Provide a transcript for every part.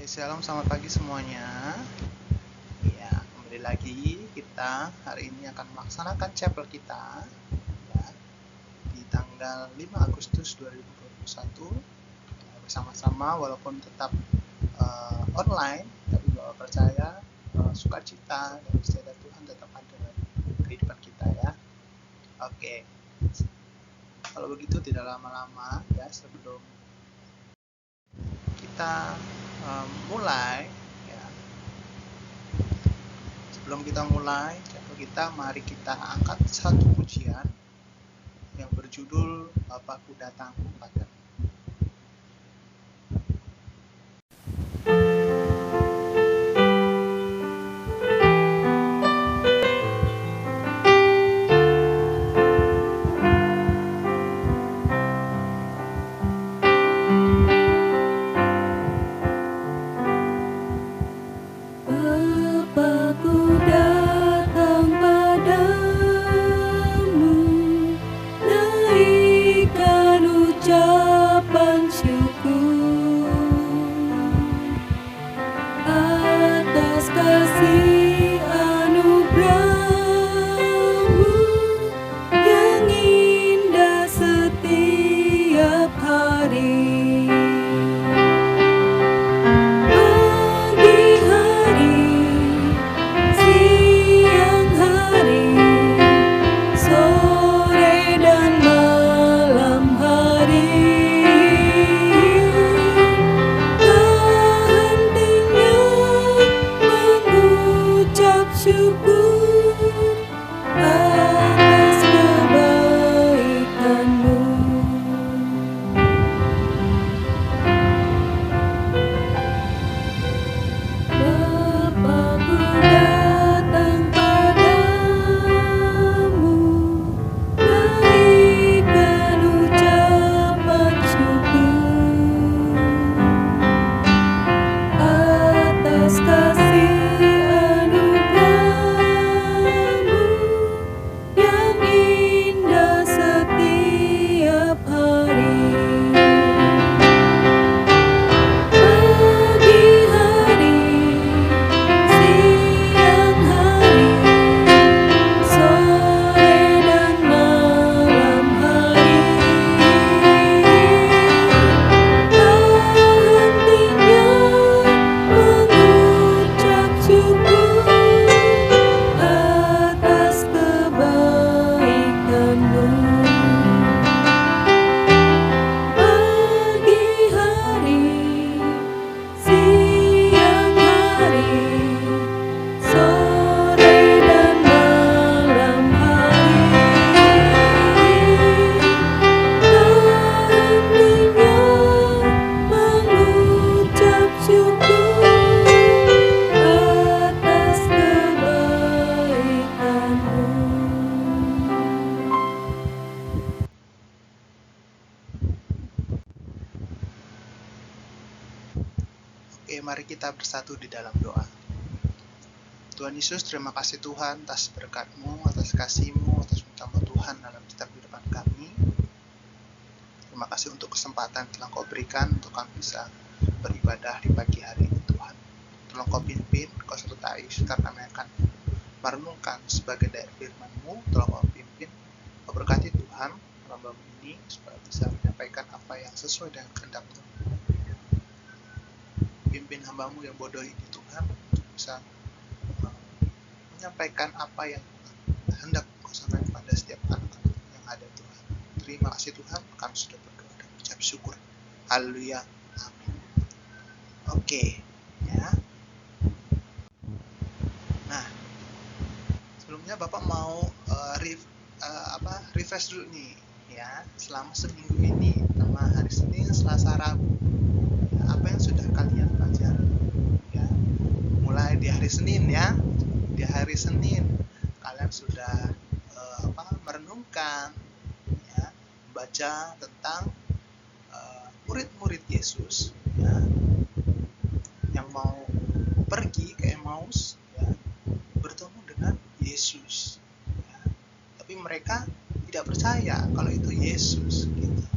Shalom, selamat pagi semuanya. Ya, kembali lagi kita hari ini akan melaksanakan chapel kita ya, di tanggal 5 Agustus 2021 ya, bersama-sama walaupun tetap online, tapi bahwa percaya sukacita dan istiadat Tuhan tetap ada dalam kehidupan kita ya. Oke. Kalau begitu tidak lama-lama ya, sebelum kita mulai ya, sebelum kita mulai chapel kita, mari kita angkat satu pujian yang berjudul Bapakku Datang Padamu. Oke, mari kita bersatu di dalam doa. Tuhan Yesus, terima kasih Tuhan atas berkat-Mu, atas kasih-Mu, atas utama Tuhan dalam setiap kehidupan kami. Terima kasih untuk kesempatan yang telah Kau berikan untuk kami bisa beribadah di pagi hari ini Tuhan. Tolong Kau pimpin, Kau sertai, serta kami akan merenungkan sebagai dari firman-Mu. Tolong Kau pimpin, Kau berkati Tuhan hamba-Mu ini supaya bisa menyampaikan apa yang sesuai dengan kehendak-Mu. Pimpin hamba-Mu yang bodoh ini Tuhan untuk bisa menyampaikan apa yang hendak Kau sampaikan pada setiap anak-anak yang ada Tuhan. Terima kasih Tuhan, kami sudah berdoa dan mengucap syukur. Haleluya, amin. Oke, ya. Nah, sebelumnya Bapak mau refresh dulu nih, ya. Selama seminggu ini, sama hari Senin, Selasa, Rabu, ya, apa yang sudah kalian pelajari? Ya, mulai di hari Senin ya. Di hari Senin kalian sudah merenungkan ya, membaca tentang murid-murid Yesus ya, yang mau pergi ke Emmaus ya, bertemu dengan Yesus ya. Tapi mereka tidak percaya kalau itu Yesus gitu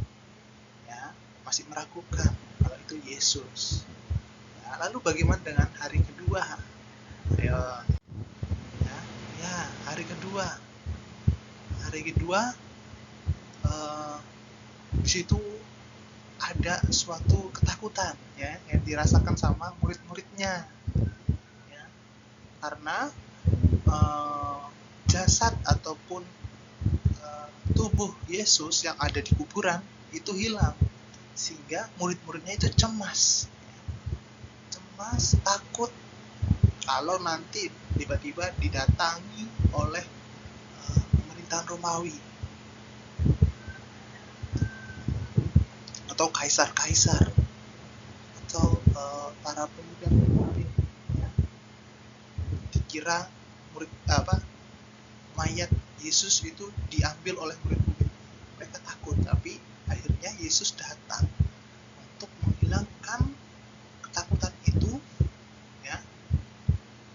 ya, masih meragukan kalau itu Yesus ya. lalu bagaimana dengan hari kedua? Ayo, ya, ya hari kedua. Hari kedua, di situ ada suatu ketakutan ya yang dirasakan sama murid-muridnya, ya, karena jasad ataupun tubuh Yesus yang ada di kuburan itu hilang, sehingga murid-muridnya itu cemas, takut kalau nanti tiba-tiba didatangi oleh pemerintahan Romawi atau kaisar-kaisar atau para pemimpin, ya. Dikira mayat Yesus itu diambil oleh murid-murid. Mereka takut, tapi akhirnya Yesus datang untuk menghilangkan ketakutan itu, ya,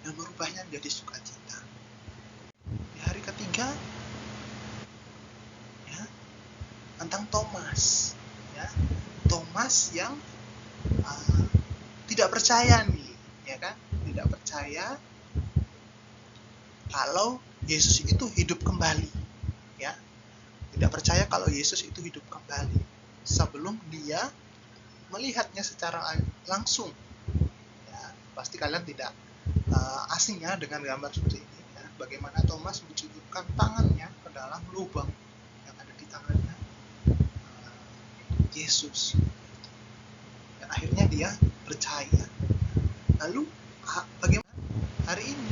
dan merubahnya menjadi sukacita. Di hari ketiga, ya, tentang Thomas, ya, Thomas yang tidak percaya nih, ya kan, tidak percaya kalau Yesus itu hidup kembali, ya, tidak percaya kalau Yesus itu hidup kembali sebelum dia melihatnya secara langsung, ya. Pasti kalian tidak asing ya dengan gambar seperti ini, ya. Bagaimana Thomas mencelupkan tangannya ke dalam lubang yang ada di tangannya Yesus, dan akhirnya dia percaya. Lalu bagaimana hari ini?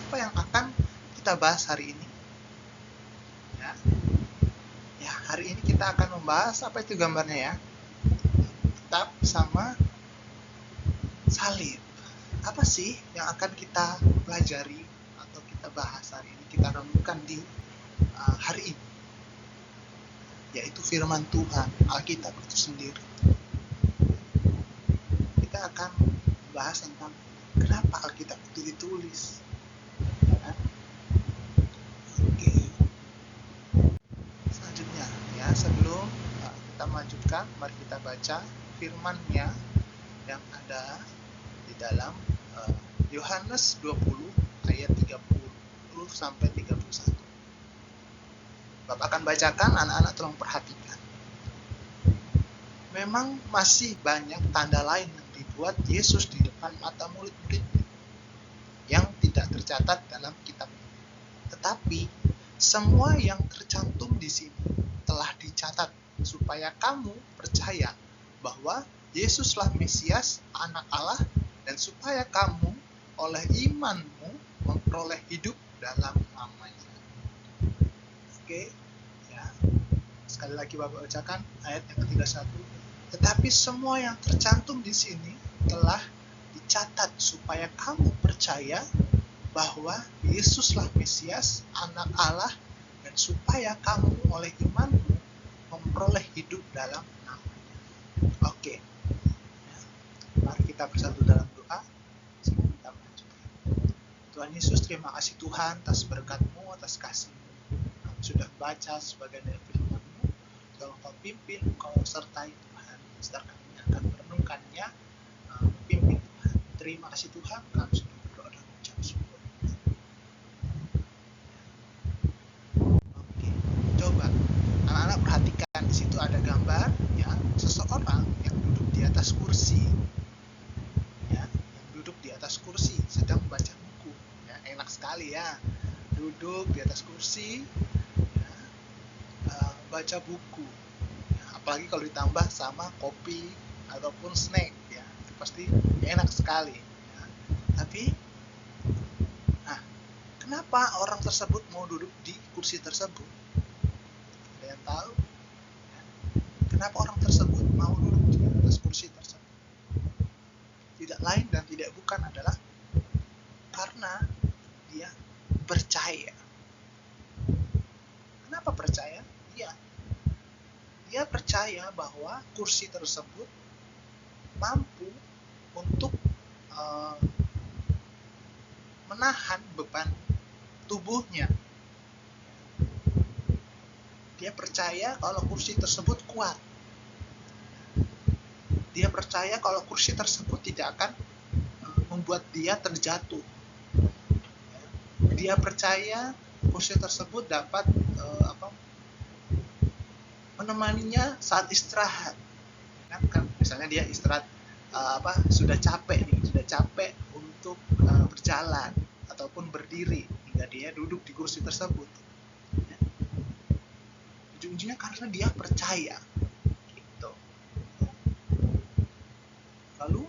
Apa yang akan kita bahas hari ini? Ya, hari ini kita akan membahas apa itu gambarnya, ya, kitab sama salib. Apa sih yang akan kita pelajari atau kita bahas hari ini, kita renungkan di hari ini? Yaitu firman Tuhan, Alkitab itu sendiri. Kita akan bahas tentang kenapa Alkitab itu ditulis. Ya. Oke. Selanjutnya, ya, sebelum kita melanjutkan, mari kita baca firman-Nya yang ada di dalam Yohanes 20 ayat 30 sampai 31. Bapak akan bacakan, anak-anak tolong perhatikan. Memang masih banyak tanda lain yang dibuat Yesus di depan mata murid-muridnya yang tidak tercatat dalam kitab ini. Tetapi semua yang tercantum di sini telah dicatat supaya kamu percaya bahwa Yesuslah Mesias, Anak Allah, dan supaya kamu oleh imanmu memperoleh hidup dalam namanya. Oke, ya. Sekali lagi Bapak bacakan ayat yang ke-31. Tetapi semua yang tercantum di sini telah dicatat supaya kamu percaya bahwa Yesuslah Mesias, Anak Allah, dan supaya kamu oleh imanmu memperoleh hidup dalam namanya. Oke. Ya. Mari kita bersatu dalam doa. Sebelum kita melanjutkan. Tuhan Yesus, terima kasih Tuhan atas berkat-Mu, atas kasih-Mu. Kami sudah baca sebagian dari firman-Mu. Tolong Kau pimpin, Kau sertai Tuhan. Setelah kami akan merenungkannya, pimpin Tuhan. Terima kasih Tuhan, kami sudah berdoa dan mengucap syukur. Oke, coba anak-anak perhatikan, di situ ada gambar, ya, seseorang yang duduk di atas kursi, ya, yang duduk di atas kursi sedang membaca buku, ya, enak sekali ya, duduk di atas kursi, ya, baca buku, ya, apalagi kalau ditambah sama kopi ataupun snack, ya, itu pasti enak sekali, ya. Tapi kenapa orang tersebut mau duduk di kursi tersebut? Ada yang tahu? Kenapa orang tersebut mau duduk di atas kursi tersebut? Tidak lain dan tidak bukan adalah karena dia percaya. Kenapa percaya? Dia percaya bahwa kursi tersebut mampu untuk menahan beban tubuhnya. Dia percaya kalau kursi tersebut kuat. Dia percaya kalau kursi tersebut tidak akan membuat dia terjatuh. Dia percaya kursi tersebut dapat menemaninya saat istirahat. Kan misalnya dia istirahat sudah capek untuk berjalan ataupun berdiri hingga dia duduk di kursi tersebut. Ujung-ujungnya karena dia percaya gitu. Lalu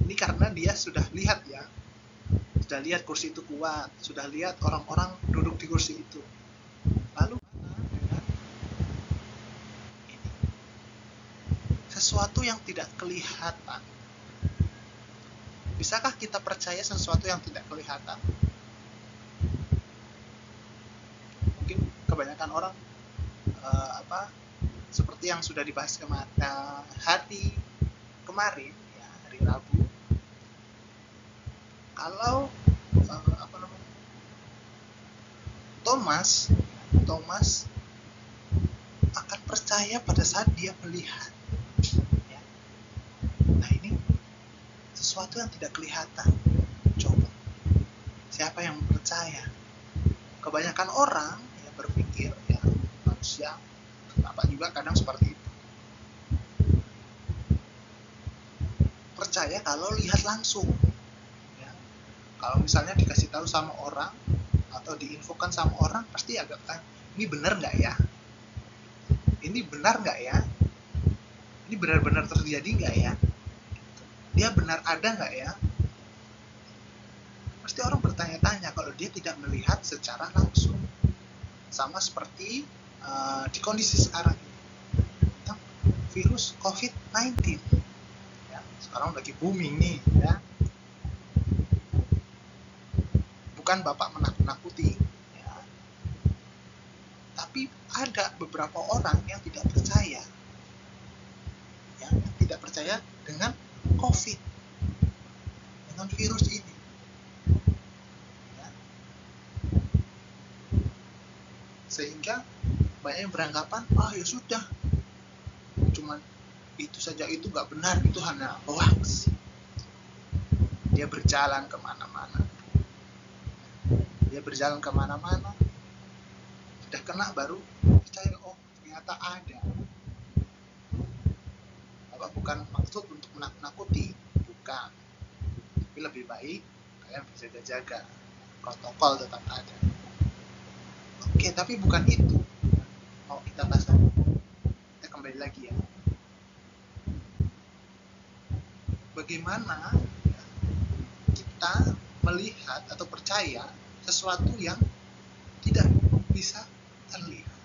ini karena dia sudah lihat kursi itu kuat, sudah lihat orang-orang duduk di kursi itu. Lalu sesuatu yang tidak kelihatan. Bisakah kita percaya sesuatu yang tidak kelihatan? Mungkin kebanyakan orang seperti yang sudah dibahas hari kemarin, ya, hari Rabu. Kalau Thomas akan percaya pada saat dia melihat. Ya. Nah, ini sesuatu yang tidak kelihatan. Coba, siapa yang percaya? Kebanyakan orang ya berpikir, ya, manusia, Bapak juga kadang seperti itu. Percaya kalau lihat langsung. Ya. Kalau misalnya dikasih tahu sama orang atau diinfokan sama orang, pasti agak ini benar nggak ya? Ini benar nggak ya? Ini benar-benar terjadi nggak ya? Dia benar ada nggak ya? Pasti orang bertanya-tanya kalau dia tidak melihat secara langsung. Sama seperti di kondisi sekarang ini, virus COVID-19. Ya, sekarang lagi booming nih, ya. Bukan Bapak menakut-nakuti, ya. Tapi ada beberapa orang yang tidak percaya, ya, tidak percaya dengan COVID, dengan virus ini. Ya. Sehingga banyak yang beranggapan, ya sudah, cuman itu saja, itu nggak benar, itu hanya hoax. Dia berjalan kemana-mana, sudah kena baru percaya, ternyata ada. Bapak bukan maksud untuk menakut-nakuti, bukan. Tapi lebih baik kalian berjaga-jaga, protokol tetap ada. Oke, tapi bukan itu mau kita bahas. Kita kembali lagi, ya. Bagaimana kita melihat atau percaya sesuatu yang tidak bisa terlihat?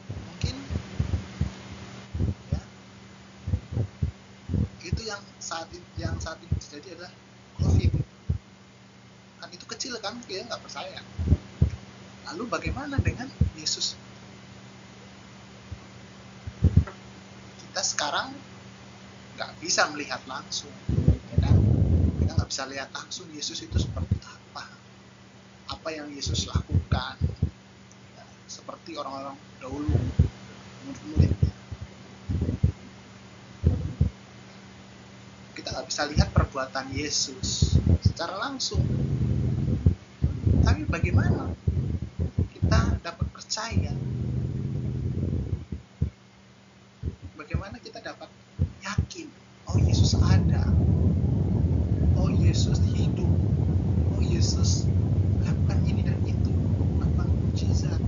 Mungkin, ya, itu yang saat ini terjadi adalah COVID. Kan itu kecil kan, dia nggak percaya. Lalu bagaimana dengan Yesus? Kita sekarang nggak bisa melihat langsung, ya kan? Kita nggak bisa lihat langsung Yesus itu seperti apa yang Yesus lakukan, ya, seperti orang-orang dahulu, murid-muridnya. Kita nggak bisa lihat perbuatan Yesus secara langsung. Tapi bagaimana kita dapat percaya? Bagaimana kita dapat yakin, Yesus ada, Yesus hidup, Yesus lakukan ini dan itu, lakukan mukjizat.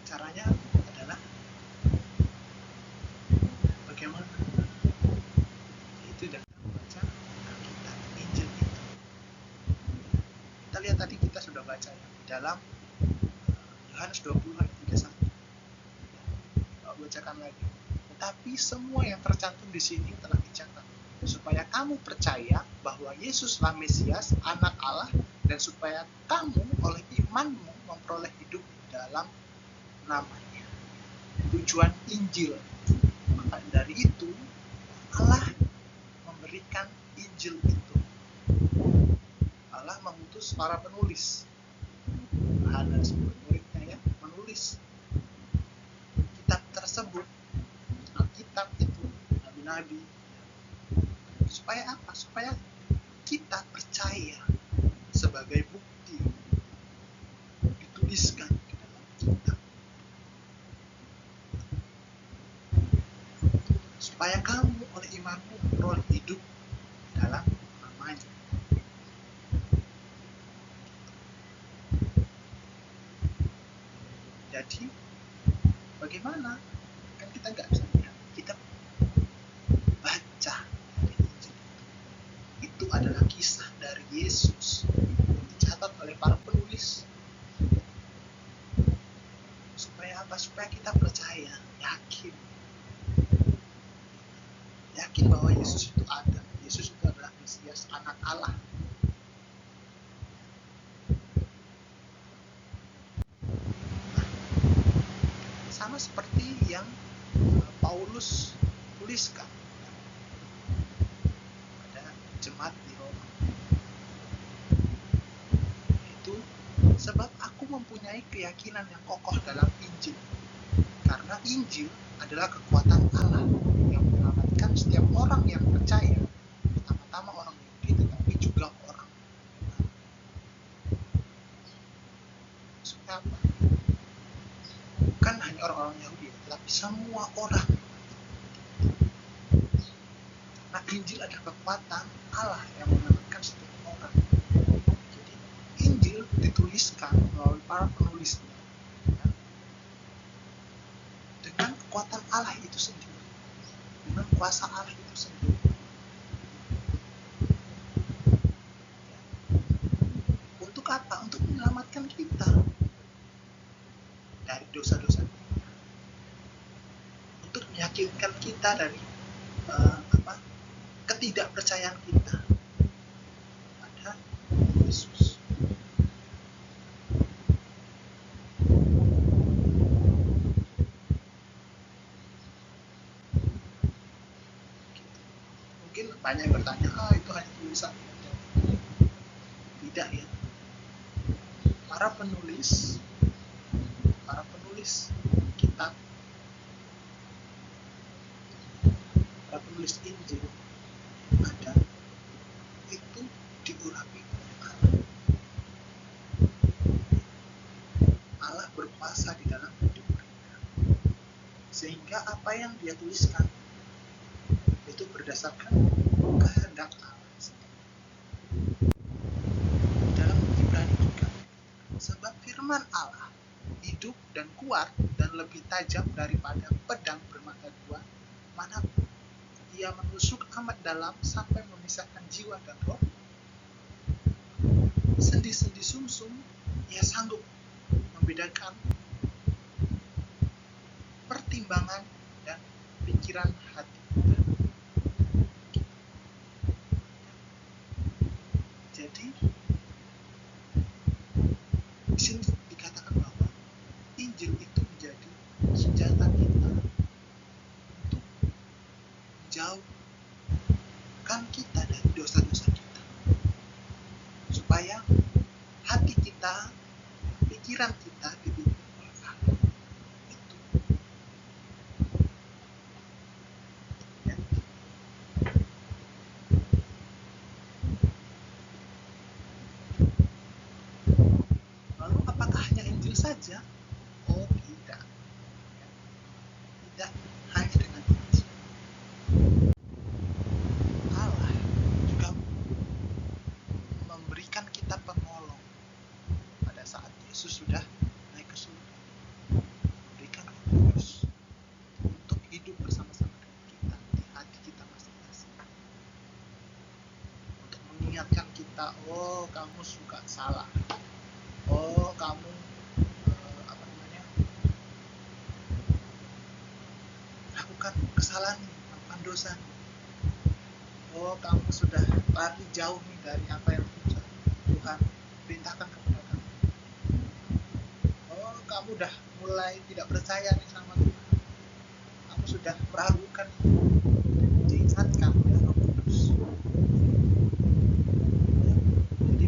Caranya adalah bagaimana? Itu dengan membaca Alkitab, Injil itu. Kita lihat tadi, kita sudah baca ya, dalam Yohanes 20 ayat 31. Bacakan lagi. Tetapi semua yang tercantum di sini telah dicatat supaya kamu percaya bahwa Yesuslah Mesias, Anak Allah, dan supaya kamu oleh imanmu memperoleh hidup dalam namanya. Tujuan Injil. Maka dari itu Allah memberikan Injil itu. mengutus para penulis. Yohanes murid-muridnya ya, menulis kitab tersebut, Alkitab itu, nabi-nabi. Supaya apa? Supaya kita percaya sebagai bukti dituliskan di dalam kitab. Supaya kamu oleh imanmu memperoleh hidup dalam namanya. Jadi bagaimana? Kan kita nggak bisa lihat, kita baca Injil. Itu adalah kisah dari Yesus yang dicatat oleh para penulis. Supaya apa? Supaya kita percaya, yakin bahwa Yesus itu ada. Yesus itu adalah Mesias, anak Allah. Sama seperti yang Paulus tuliskan pada jemaat di Roma. Itu sebab aku mempunyai keyakinan yang kokoh dalam Injil. Karena Injil adalah kekuatan Allah yang menyelamatkan setiap orang yang percaya, pertama-tama orang Yahudi tetapi juga orang Yunani. Supaya apa? Bukan hanya orang-orang Yahudi, tetapi semua orang. Nah, Injil adalah kekuatan Allah yang menyelamatkan setiap orang. Jadi Injil dituliskan melalui para penulisnya ya, dengan kekuatan Allah itu sendiri, dengan kuasa Allah itu sendiri. Untuk apa? Untuk menyelamatkan kita dari dosa-dosa kita, untuk meyakinkan kita dari ketidakpercayaan kita pada Yesus. Mungkin banyak yang bertanya, itu hanya tulisan. Tidak ya. Para penulis kitab, para penulis Injil ada itu diurapi oleh Allah. Allah berkuasa di dalam hidup mereka, sehingga apa yang dia tuliskan itu berdasarkan kehendak Allah sendiri. Dalam Ibrani juga, sebab firman Allah hidup dan kuat dan lebih tajam daripada pedang bermata dua manapun. Ia menusuk amat dalam sampai memisahkan jiwa dan roh, sendi-sendi sumsum. Ia sanggup membedakan pertimbangan dan pikiran hati. Jadi di sini dikatakan bahwa Injil itu menjadi senjata kita untuk menjauhkan kita dari dosa-dosa kita, supaya hati kita, pikiran kita dipimpin oleh Allah. Itu ya. Lalu apakah hanya Injil saja? Oh tidak, tidak hanya dengan Injil. Allah juga memberikan kita penolong pada saat Yesus sudah naik ke surga, memberikan Roh Kudus untuk hidup bersama-sama dengan kita di hati kita masing-masing, untuk mengingatkan kita, oh kamu suka salah, oh kamu lakukan kesalahan, lakukan dosa, oh kamu sudah lari jauh nih dari apa yang Tuhan perintahkan kepada kamu, oh kamu udah mulai tidak percaya nih sama Tuhan, kamu sudah meragukan, diingatkan oleh Roh Kudus. Jadi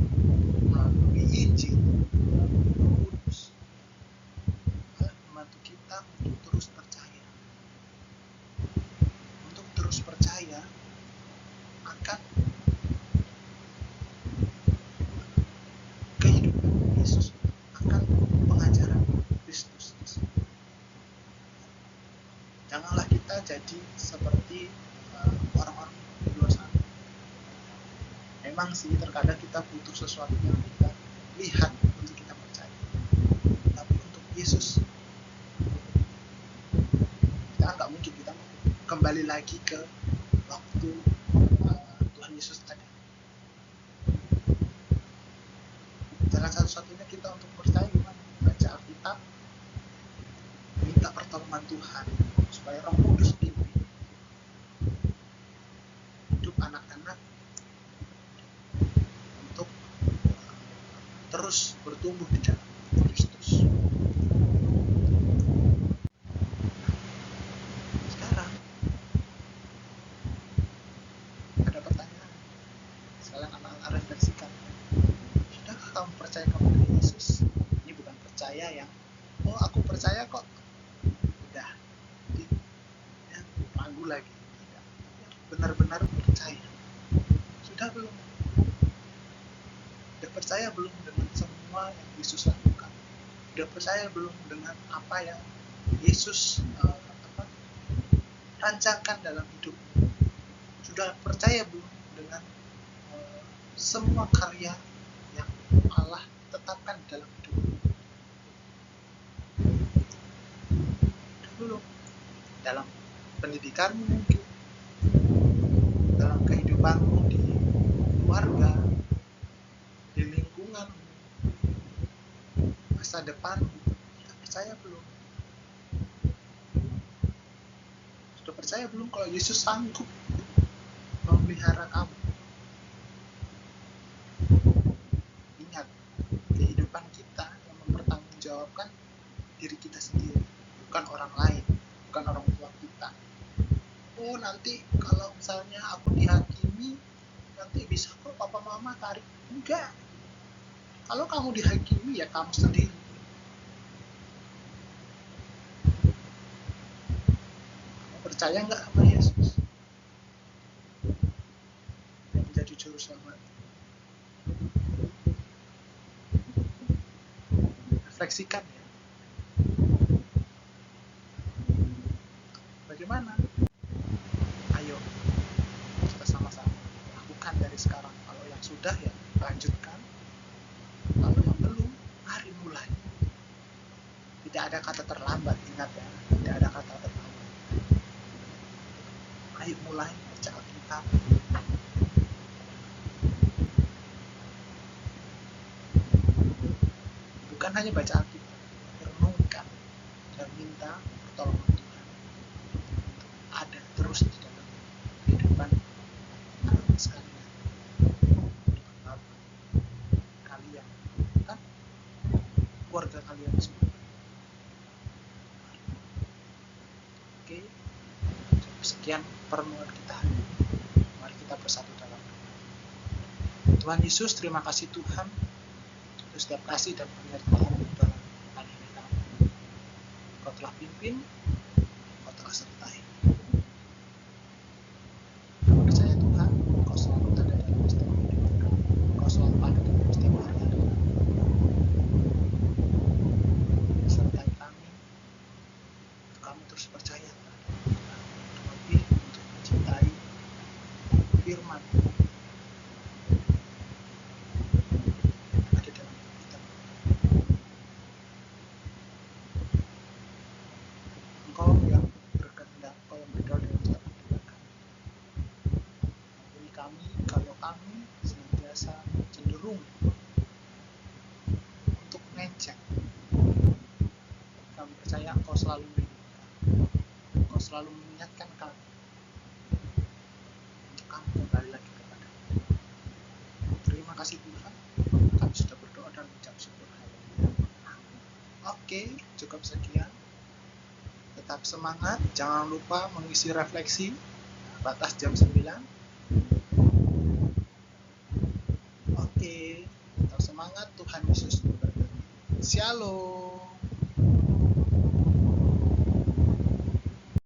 Yesus akan pengajaran Kristus. Janganlah kita jadi seperti orang-orang di luar sana. Memang sih terkadang kita butuh sesuatu yang kita lihat untuk kita percaya. Tapi untuk Yesus, kita nggak mungkin kita kembali lagi ke waktu Tuhan Yesus ada. Jalan satu-satunya kita untuk percaya gimana? Baca Alkitab, minta pertolongan Tuhan supaya Roh Kudus pimpin hidup anak-anak untuk terus bertumbuh di dalam Kristus. Sekarang ada pertanyaan, sekalian anak-anak refleksikan. Sudahkah kamu percaya kepada Yesus? Ini bukan percaya yang aku percaya kok, udah ya, ragu lagi. Tidak, benar-benar percaya. Sudah belum? Sudah percaya belum dengan semua yang Yesus lakukan? Sudah percaya belum dengan apa yang Yesus rancangkan dalam hidupmu? Sudah percaya belum dengan semua karya yang Allah tetapkan dalam hidupmu? Sudah belum? Dalam pendidikanmu mungkin, dalam kehidupanmu di keluarga, di lingkungan, masa depan, sudah percaya belum? Sudah percaya belum kalau Yesus sanggup memelihara kamu? Ingat, kehidupan kita yang mempertanggungjawabkan diri kita sendiri, bukan orang lain, bukan orang tua kita. Nanti kalau misalnya aku dihakimi, nanti bisa kok papa mama tarik. Enggak. Kalau kamu dihakimi, ya kamu sendiri. Kamu percaya nggak sama Yesus yang menjadi juru selamat? Refleksikan ya. Bagaimana? Ayo kita sama-sama lakukan dari sekarang. Kalau yang sudah ya lanjutkan. Kalau yang belum, mari mulai. Tidak ada kata terlambat, ingat ya. Tidak ada kata terlambat. Ayo mulai baca Alkitab. Bukan hanya baca Alkitab, renungkan dan minta pertolongan Tuhan untuk ada terus di dalam kehidupan anak sekalian, dengan Bapak kalian, kan keluarga kalian semua. Oke, sekian pertemuan kita hari ini. Mari kita bersatu dalam doa. Tuhan Yesus, terima kasih Tuhan untuk setiap kasih dan penyertaan dalam hari ini kami. Kau telah pimpin, Kau telah sertai. Kami percaya Tuhan, Kau selalu ada dalam setiap kehidupan kami. Kau selalu ada dalam setiap hari-hari kami. Sertai kami, untuk kami terus percaya terhadap Tuhan, terlebih untuk mencintai firman yang ada dalam hidup kita. Engkau yang berkehendak, Engkau yang berdaulat dalam setiap kehidupan kami. Ampuni kami kalau kami senantiasa cenderung untuk mengecek. Kami percaya Engkau selalu melindungi kami. Engkau selalu mengingatkan kami untuk kami kembali lagi kepada-Mu. Terima kasih Tuhan, kami sudah berdoa dan mengucap syukur. Oke, cukup sekian. Tetap semangat, jangan lupa mengisi refleksi batas jam 9. Oke, tetap semangat, Tuhan Yesus memberkati. Shalom.